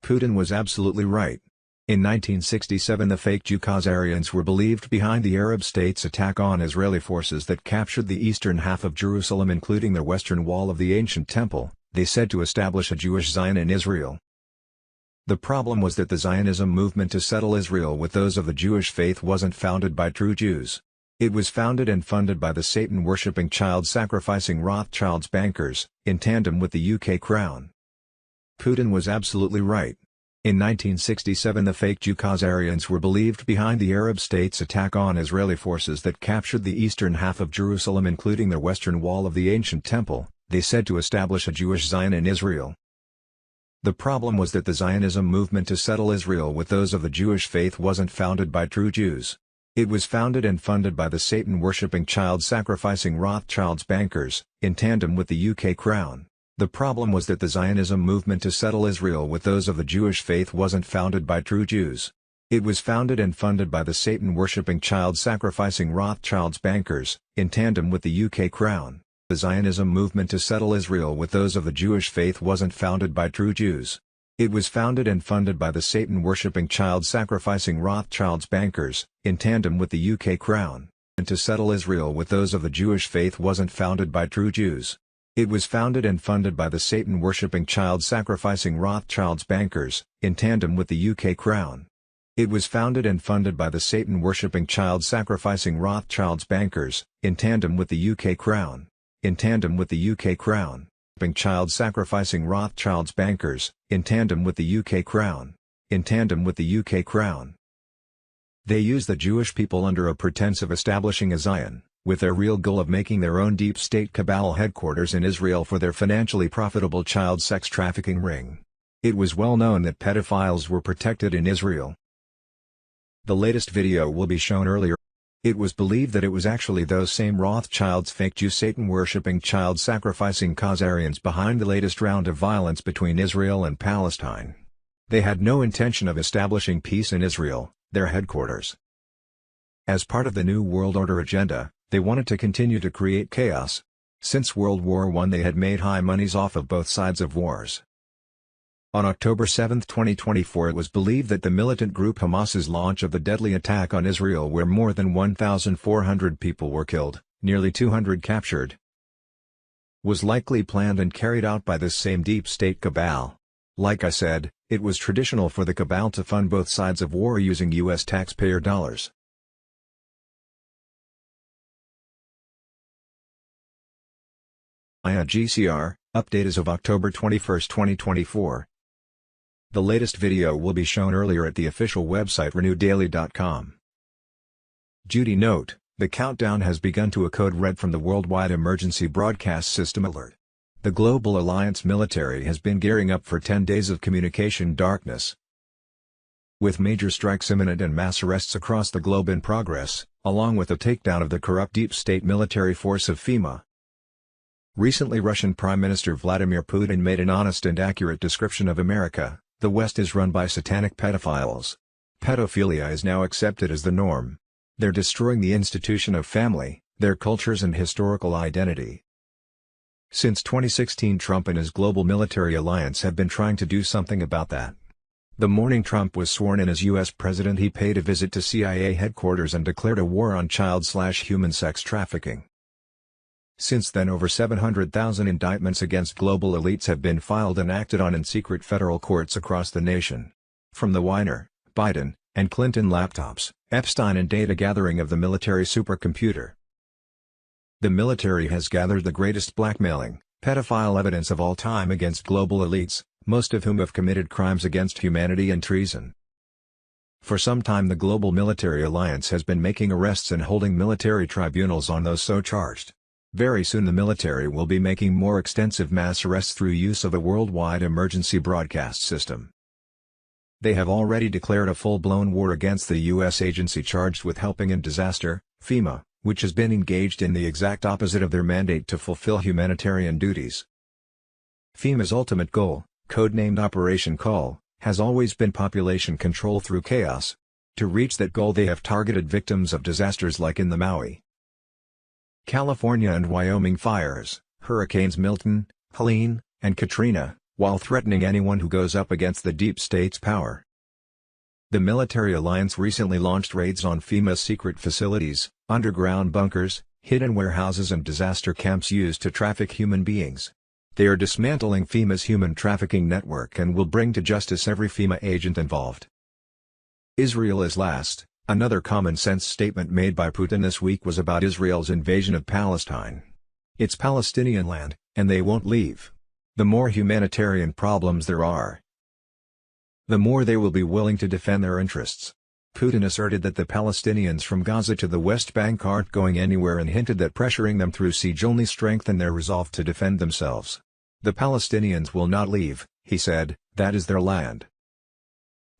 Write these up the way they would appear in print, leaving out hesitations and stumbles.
Putin was absolutely right. In 1967 the fake Jew Khazarians were believed behind the Arab states' attack on Israeli forces that captured the eastern half of Jerusalem including the western wall of the ancient temple. They said to establish a Jewish Zion in Israel. The problem was that the Zionism movement to settle Israel with those of the Jewish faith wasn't founded by true Jews. It was founded and funded by the Satan-worshipping child-sacrificing Rothschilds bankers, in tandem with the UK Crown. Putin was absolutely right. In 1967 the fake Jew Khazarians were believed behind the Arab states' attack on Israeli forces that captured the eastern half of Jerusalem including the western wall of the ancient temple. They said to establish a Jewish Zion in Israel. The problem was that the Zionism movement to settle Israel with those of the Jewish faith wasn't founded by true Jews. It was founded and funded by the Satan-worshipping child-sacrificing Rothschilds bankers, in tandem with the UK Crown. The problem was that the Zionism movement to settle Israel with those of the Jewish faith wasn't founded by true Jews. It was founded and funded by the Satan-worshipping child-sacrificing Rothschilds bankers, in tandem with the UK Crown. The Zionism movement to settle Israel with those of the Jewish faith wasn't founded by true Jews. It was founded and funded by the Satan-worshipping child-sacrificing Rothschilds bankers, in tandem with the UK Crown. And to settle Israel with those of the Jewish faith wasn't founded by true Jews. It was founded and funded by the Satan-worshipping child-sacrificing Rothschilds bankers, in tandem with the UK Crown. It was founded and funded by the Satan-worshipping child-sacrificing Rothschilds bankers, in tandem with the UK Crown. In tandem with the UK Crown. Child-sacrificing Rothschilds bankers, in tandem with the UK Crown. In tandem with the UK Crown. They use the Jewish people under a pretense of establishing a Zion, with their real goal of making their own deep state cabal headquarters in Israel for their financially profitable child sex trafficking ring. It was well known that pedophiles were protected in Israel. The latest video will be shown earlier. It was believed that it was actually those same Rothschilds fake Jew Satan-worshipping child-sacrificing Khazarians behind the latest round of violence between Israel and Palestine. They had no intention of establishing peace in Israel, their headquarters. As part of the New World Order agenda, they wanted to continue to create chaos. Since World War I they had made high monies off of both sides of wars. On October 7, 2024 it was believed that the militant group Hamas's launch of the deadly attack on Israel where more than 1,400 people were killed, nearly 200 captured, was likely planned and carried out by this same deep state cabal. Like I said, it was traditional for the cabal to fund both sides of war using U.S. taxpayer dollars. igsh, update as of October 21, 2024. The latest video will be shown earlier at the official website renewdaily.com. Duty note, the countdown has begun to a code red from the Worldwide Emergency Broadcast System alert. The Global Alliance military has been gearing up for 10 days of communication darkness. With major strikes imminent and mass arrests across the globe in progress, along with the takedown of the corrupt deep state military force of FEMA. Recently Russian Prime Minister Vladimir Putin made an honest and accurate description of America. The West is run by satanic pedophiles. Pedophilia is now accepted as the norm. They're destroying the institution of family, their cultures and historical identity. Since 2016 Trump and his global military alliance have been trying to do something about that. The morning Trump was sworn in as U.S. President he paid a visit to CIA headquarters and declared a war on child/human sex trafficking. Since then over 700,000 indictments against global elites have been filed and acted on in secret federal courts across the nation. From the Weiner, Biden, and Clinton laptops, Epstein and data gathering of the military supercomputer. The military has gathered the greatest blackmailing, pedophile evidence of all time against global elites, most of whom have committed crimes against humanity and treason. For some time the Global Military Alliance has been making arrests and holding military tribunals on those so charged. Very soon the military will be making more extensive mass arrests through use of a worldwide emergency broadcast system. They have already declared a full-blown war against the U.S. agency charged with helping in disaster, FEMA, which has been engaged in the exact opposite of their mandate to fulfill humanitarian duties. FEMA's ultimate goal, codenamed Operation Call, has always been population control through chaos. To reach that goal they have targeted victims of disasters like in the Maui, California and Wyoming fires, Hurricanes Milton, Helene, and Katrina, while threatening anyone who goes up against the deep state's power. The Military Alliance recently launched raids on FEMA's secret facilities, underground bunkers, hidden warehouses and disaster camps used to traffic human beings. They are dismantling FEMA's human trafficking network and will bring to justice every FEMA agent involved. Israel is last. Another common-sense statement made by Putin this week was about Israel's invasion of Palestine. It's Palestinian land, and they won't leave. The more humanitarian problems there are, the more they will be willing to defend their interests. Putin asserted that the Palestinians from Gaza to the West Bank aren't going anywhere and hinted that pressuring them through siege only strengthened their resolve to defend themselves. The Palestinians will not leave, he said, that is their land.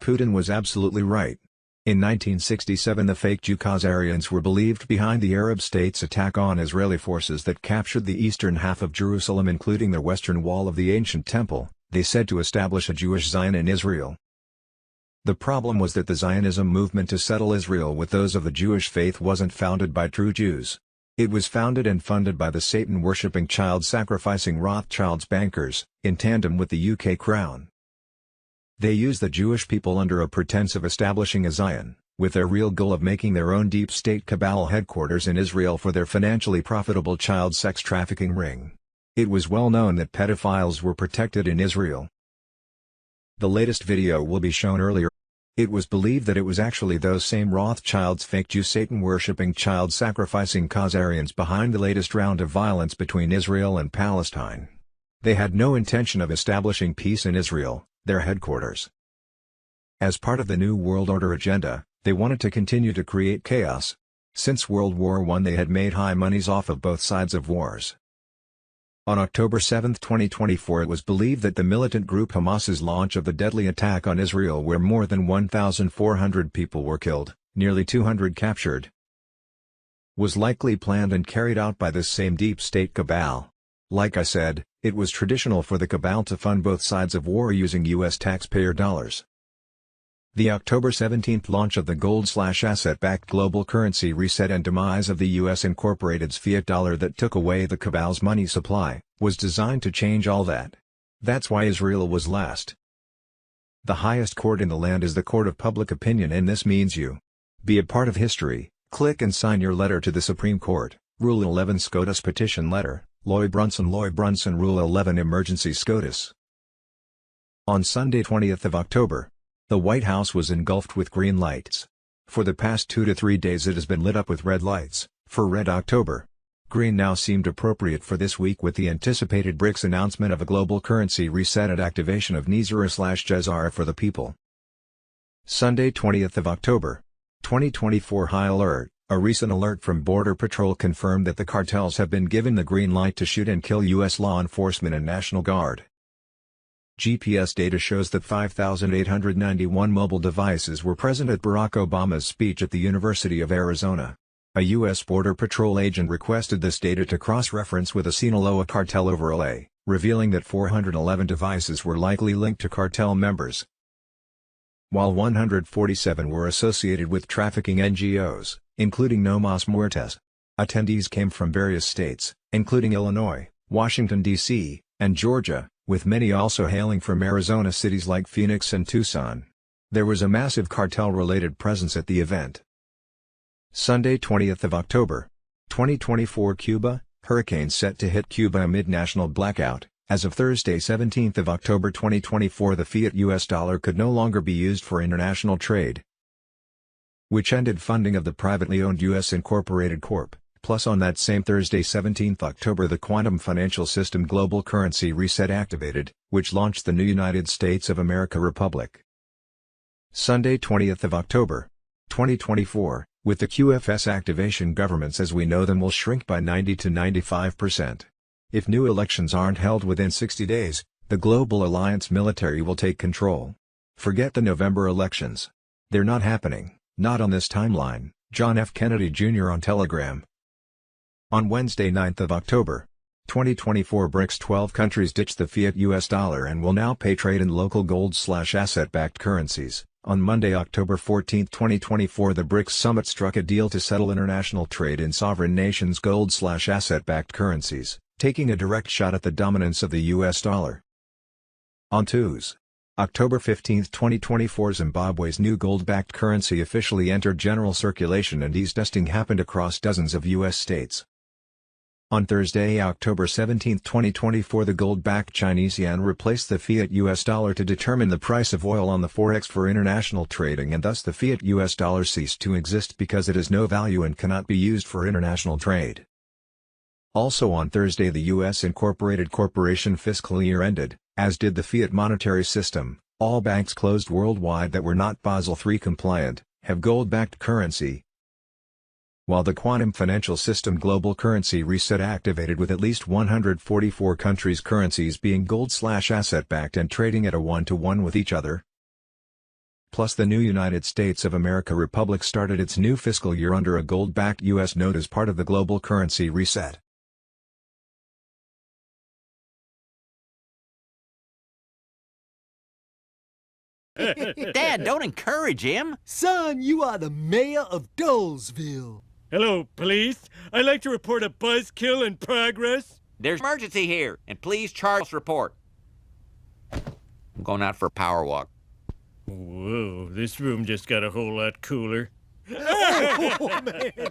Putin was absolutely right. In 1967 the fake Jew Khazarians were believed behind the Arab states' attack on Israeli forces that captured the eastern half of Jerusalem including the western wall of the ancient temple, they said to establish a Jewish Zion in Israel. The problem was that the Zionism movement to settle Israel with those of the Jewish faith wasn't founded by true Jews. It was founded and funded by the Satan-worshipping child-sacrificing Rothschild's bankers, in tandem with the UK Crown. They used the Jewish people under a pretense of establishing a Zion, with their real goal of making their own deep state cabal headquarters in Israel for their financially profitable child sex trafficking ring. It was well known that pedophiles were protected in Israel. The latest video will be shown earlier. It was believed that it was actually those same Rothschilds' fake Jew Satan-worshipping child-sacrificing Khazarians behind the latest round of violence between Israel and Palestine. They had no intention of establishing peace in Israel, their headquarters. As part of the New World Order agenda, they wanted to continue to create chaos. Since World War I they had made high monies off of both sides of wars. On October 7, 2024 it was believed that the militant group Hamas's launch of the deadly attack on Israel where more than 1,400 people were killed, nearly 200 captured, was likely planned and carried out by this same deep state cabal. Like I said, it was traditional for the cabal to fund both sides of war using U.S. taxpayer dollars. The October 17 launch of the gold/asset-backed global currency reset and demise of the U.S. Incorporated's fiat dollar that took away the cabal's money supply, was designed to change all that. That's why Israel was last. The highest court in the land is the court of public opinion and this means you. Be a part of history, click and sign your letter to the Supreme Court, Rule 11 SCOTUS petition letter, Loy Brunson Rule 11 Emergency SCOTUS. On Sunday 20th of October, the White House was engulfed with green lights. For the past 2 to 3 days it has been lit up with red lights, for Red October. Green now seemed appropriate for this week with the anticipated BRICS announcement of a global currency reset and activation of NISR/Khazar for the people. Sunday 20th of October, 2024 High Alert. A recent alert from Border Patrol confirmed that the cartels have been given the green light to shoot and kill U.S. law enforcement and National Guard. GPS data shows that 5,891 mobile devices were present at Barack Obama's speech at the University of Arizona. A U.S. Border Patrol agent requested this data to cross-reference with a Sinaloa cartel overlay, revealing that 411 devices were likely linked to cartel members, while 147 were associated with trafficking NGOs, including No Mas Muertes. Attendees came from various states, including Illinois, Washington, D.C., and Georgia, with many also hailing from Arizona cities like Phoenix and Tucson. There was a massive cartel-related presence at the event. Sunday 20th of October, 2024 Cuba, hurricane set to hit Cuba amid national blackout. As of Thursday 17th of October 2024 the fiat US dollar could no longer be used for international trade, which ended funding of the privately owned U.S. Incorporated Corp. Plus on that same Thursday 17 October the Quantum Financial System Global Currency Reset activated, which launched the new United States of America Republic. Sunday 20th of October, 2024, with the QFS activation governments as we know them will shrink by 90 to 95%. If new elections aren't held within 60 days, the Global Alliance military will take control. Forget the November elections. They're not happening, not on this timeline. John F. Kennedy Jr. on Telegram. On Wednesday 9th of October, 2024 BRICS 12 countries ditched the fiat US dollar and will now pay trade in local gold/asset-backed currencies. On Monday October 14, 2024 the BRICS summit struck a deal to settle international trade in sovereign nations' gold/asset-backed currencies, taking a direct shot at the dominance of the US dollar. On Tuesday, October 15, 2024, Zimbabwe's new gold-backed currency officially entered general circulation and ease testing happened across dozens of U.S. states. On Thursday, October 17, 2024, the gold-backed Chinese yuan replaced the fiat US dollar to determine the price of oil on the forex for international trading, and thus the fiat US dollar ceased to exist because it has no value and cannot be used for international trade. Also on Thursday, the U.S. Incorporated Corporation fiscal year ended, as did the fiat monetary system. All banks closed worldwide that were not Basel III compliant have gold-backed currency, while the quantum financial system global currency reset activated with at least 144 countries' currencies being gold/asset-backed and trading at a 1-to-1 with each other. Plus, the new United States of America Republic started its new fiscal year under a gold-backed U.S. note as part of the global currency reset. Dad, don't encourage him. Son, you are the mayor of Dolesville. Hello, police. I'd like to report a buzzkill in progress. There's an emergency here, and please charge report. I'm going out for a power walk. Whoa, this room just got a whole lot cooler. Oh, man.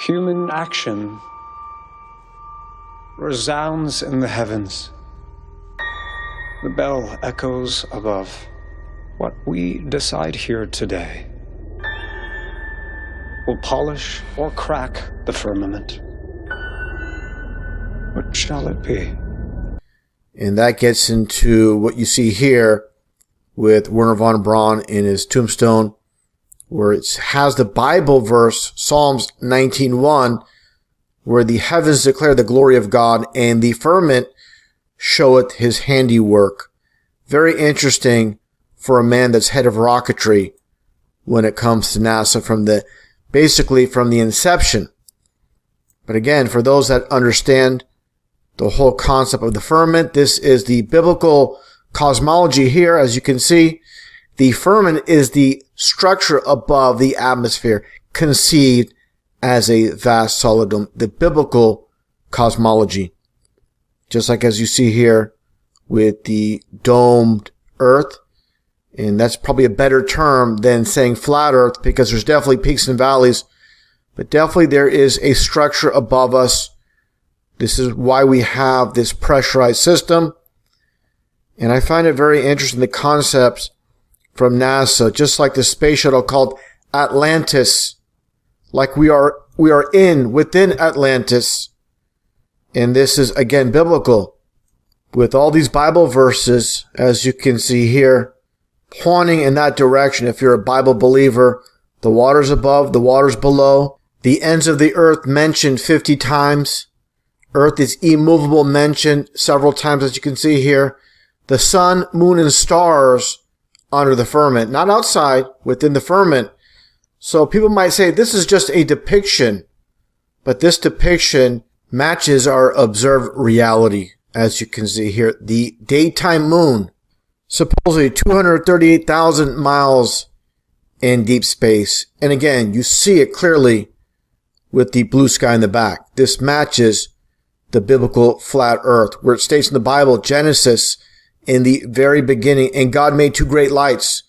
Human action resounds in the heavens. The bell echoes above. What we decide here today will polish or crack the firmament. What shall it be? And that gets into what you see here with Werner von Braun in his tombstone, where it has the Bible verse, Psalms 19:1, where the heavens declare the glory of God and the firmament showeth his handiwork. Very interesting for a man that's head of rocketry when it comes to NASA basically from the inception. But again, for those that understand the whole concept of the firmament, this is the biblical cosmology here. As you can see, the firmament is the structure above the atmosphere, conceived as a vast solid dome, the biblical cosmology. Just like as you see here with the domed earth, and that's probably a better term than saying flat earth, because there's definitely peaks and valleys, but definitely there is a structure above us. This is why we have this pressurized system. And I find it very interesting, the concepts from NASA, just like the space shuttle called Atlantis, like we are within Atlantis. And this is again biblical, with all these Bible verses, as you can see here, pointing in that direction. If you're a Bible believer, the waters above, the waters below, the ends of the earth mentioned 50 times. Earth is immovable mentioned several times, as you can see here. The sun, moon, and stars under the firmament, not outside, within the firmament. So people might say this is just a depiction, but this depiction matches our observed reality. As you can see here, the daytime moon, supposedly 238,000 miles in deep space. And again, you see it clearly with the blue sky in the back. This matches the biblical flat earth, where it states in the Bible, Genesis, in the very beginning, and God made two great lights,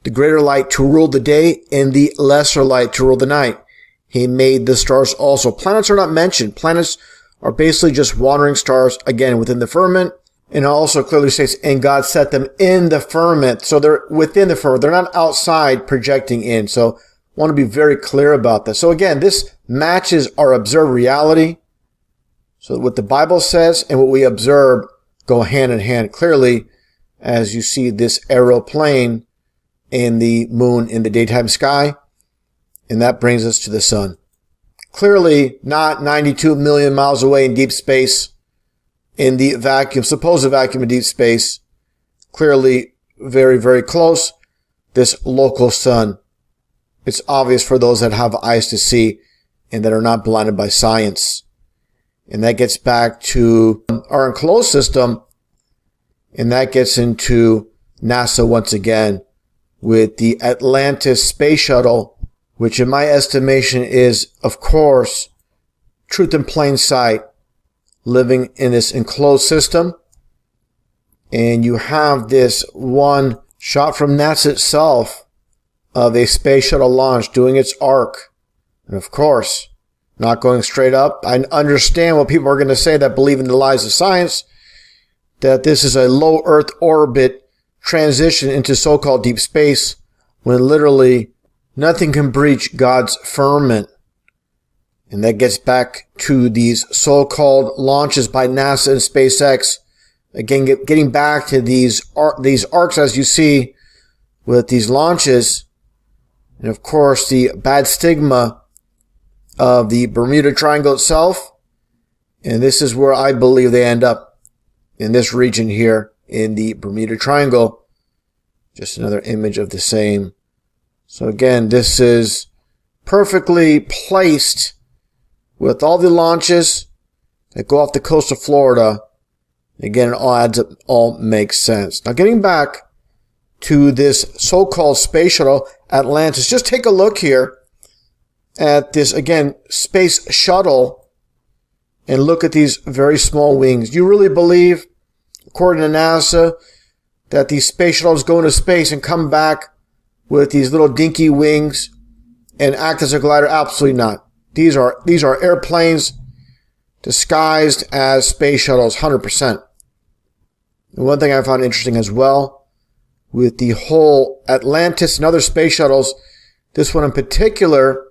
the greater light to rule the day and the lesser light to rule the night. He made the stars also. Planets are not mentioned. Planets are basically just wandering stars, again, within the firmament. And it also clearly states, and God set them in the firmament. So they're within the firmament. They're not outside projecting in. So I want to be very clear about this. So again, this matches our observed reality. So what the Bible says and what we observe go hand in hand clearly, as you see this aeroplane and the moon in the daytime sky. And that brings us to the sun. Clearly not 92 million miles away in deep space, in the vacuum, supposed vacuum of deep space. Clearly very, very close. This local sun. It's obvious for those that have eyes to see and that are not blinded by science. And that gets back to our enclosed system. And that gets into NASA once again with the Atlantis space shuttle which in my estimation is, of course, truth in plain sight, living in this enclosed system. And you have this one shot from NASA itself of a space shuttle launch doing its arc. And of course, not going straight up. I understand what people are going to say that believe in the lies of science, that this is a low Earth orbit transition into so-called deep space, when literally nothing can breach God's firmament. And that gets back to these so-called launches by NASA and SpaceX. Again, getting back to these arcs, as you see with these launches. And of course, the bad stigma of the Bermuda Triangle itself. And this is where I believe they end up, in this region here in the Bermuda Triangle. Just another image of the same. So again, this is perfectly placed with all the launches that go off the coast of Florida. Again, it all adds up, all makes sense. Now getting back to this so-called space shuttle Atlantis, just take a look here at this, again, space shuttle, and look at these very small wings. Do you really believe, according to NASA, that these space shuttles go into space and come back with these little dinky wings and act as a glider? Absolutely not. These are airplanes disguised as space shuttles, 100%. And one thing I found interesting as well, with the whole Atlantis and other space shuttles, this one in particular,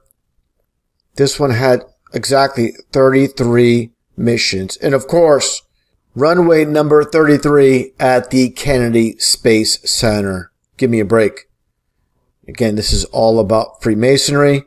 this one had exactly 33 missions. And of course, runway number 33 at the Kennedy Space Center. Give me a break. Again, this is all about Freemasonry.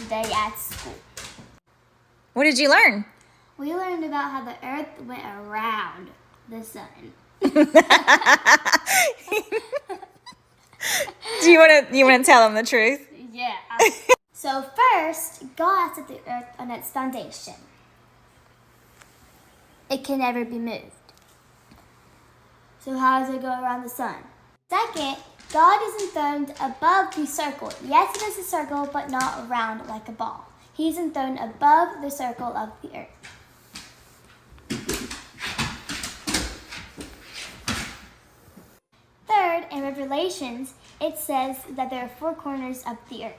Day at school. What did you learn? We learned about how the Earth went around the sun. Do you want to tell them the truth? Yeah. So first, God set the Earth on its foundation. It can never be moved. So how does it go around the sun? Second, God is enthroned above the circle. Yes, it is a circle, but not round like a ball. He's enthroned above the circle of the earth. Third, in Revelations, it says that there are four corners of the earth.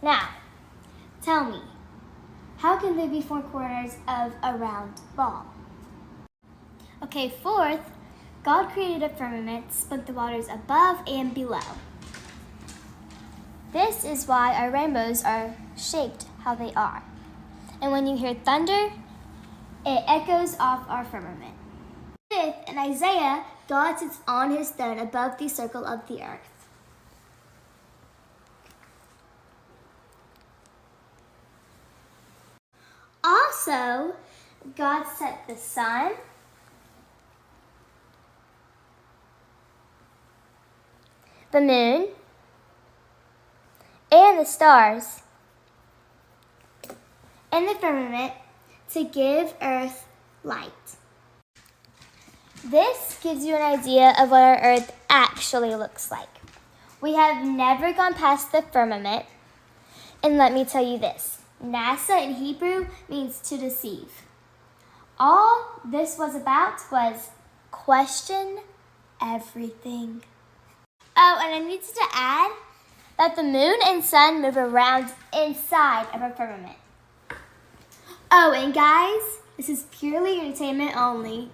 Now, tell me, how can there be four corners of a round ball? Okay, fourth, God created a firmament, split the waters above and below. This is why our rainbows are shaped how they are. and when you hear thunder, it echoes off our firmament. Fifth, in Isaiah, God sits on his throne above the circle of the earth. Also, God set the sun, the moon, and the stars in the firmament to give earth light. This gives you an idea of what our earth actually looks like. We have never gone past the firmament, and let me tell you this. NASA in Hebrew means to deceive. All this was about was question everything. Oh, and I needed to add that the moon and sun move around inside of our firmament. Oh, and guys, this is purely entertainment only.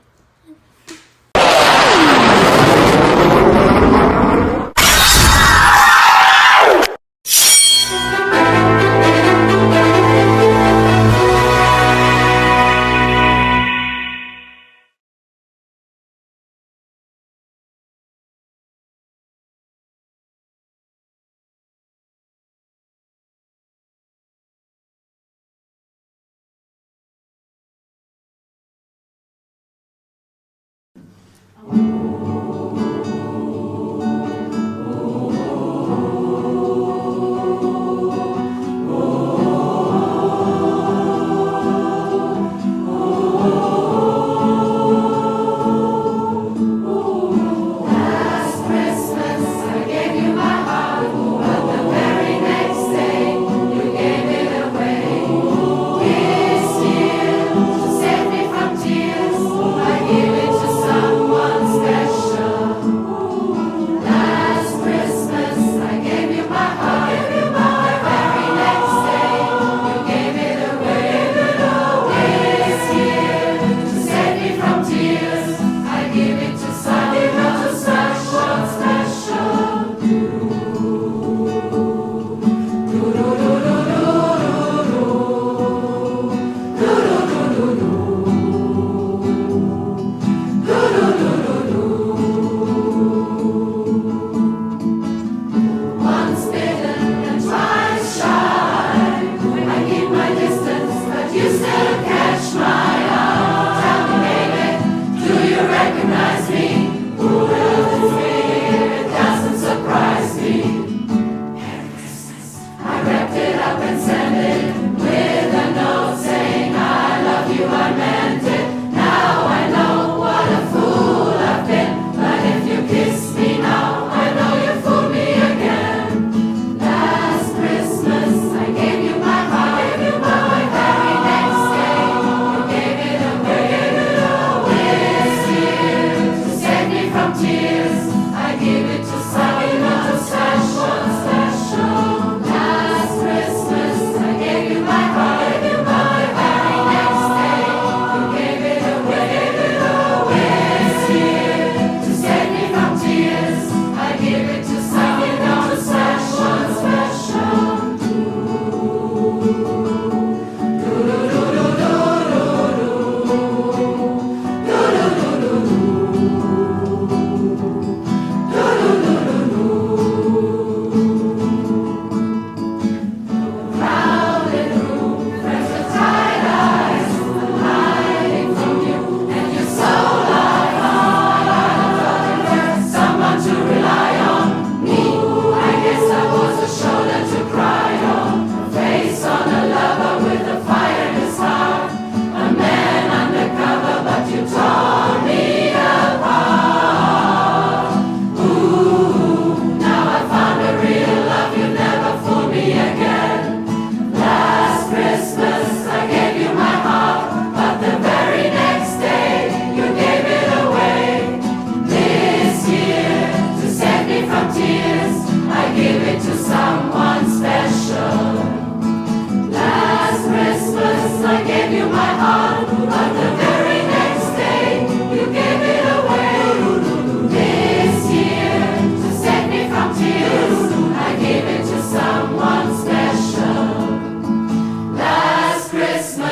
Christmas.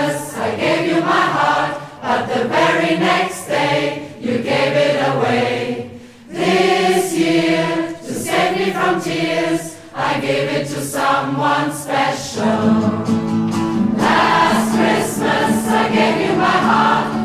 from tears, I gave it to someone special. Last Christmas I gave you my heart.